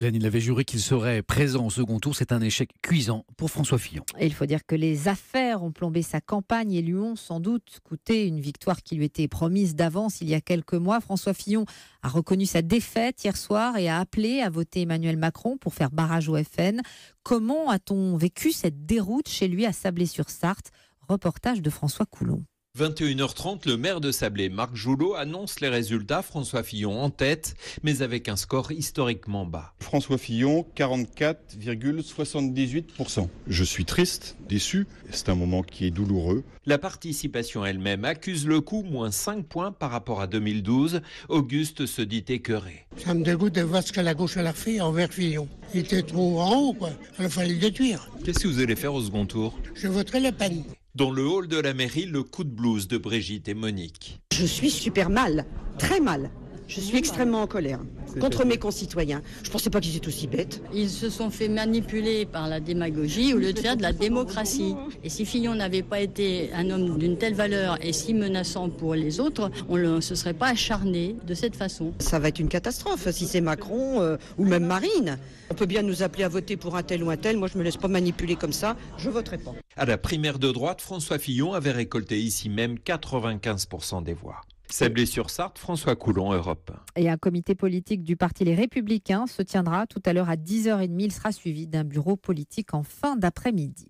Il avait juré qu'il serait présent au second tour. C'est un échec cuisant pour François Fillon. Et il faut dire que les affaires ont plombé sa campagne et lui ont sans doute coûté une victoire qui lui était promise d'avance il y a quelques mois. François Fillon a reconnu sa défaite hier soir et a appelé à voter Emmanuel Macron pour faire barrage au FN. Comment a-t-on vécu cette déroute chez lui à Sablé-sur-Sarthe? Reportage de François Coulon. 21h30, le maire de Sablé, Marc Joulot, annonce les résultats. François Fillon en tête, mais avec un score historiquement bas. François Fillon, 44,78%. Je suis triste, déçu. C'est un moment qui est douloureux. La participation elle-même accuse le coup, moins 5 points par rapport à 2012. Auguste se dit écœuré. Ça me dégoûte de voir ce que la gauche a fait envers Fillon. Il était trop en haut, quoi. Il fallait le détruire. Qu'est-ce que vous allez faire au second tour? Je voterai Le Pen. Dans le hall de la mairie, le coup de blues de Brigitte et Monique. Je suis super mal, très mal. Je suis extrêmement en colère contre mes concitoyens. Je ne pensais pas qu'ils étaient aussi bêtes. Ils se sont fait manipuler par la démagogie au lieu de faire de la démocratie. Et si Fillon n'avait pas été un homme d'une telle valeur et si menaçant pour les autres, on ne se serait pas acharné de cette façon. Ça va être une catastrophe si c'est Macron ou même Marine. On peut bien nous appeler à voter pour un tel ou un tel. Moi, je ne me laisse pas manipuler comme ça. Je ne voterai pas. À la primaire de droite, François Fillon avait récolté ici même 95% des voix. Sablé-sur-Sarthe, François Coulon, Europe. Et un comité politique du parti Les Républicains se tiendra tout à l'heure à 10h30. Il sera suivi d'un bureau politique en fin d'après-midi.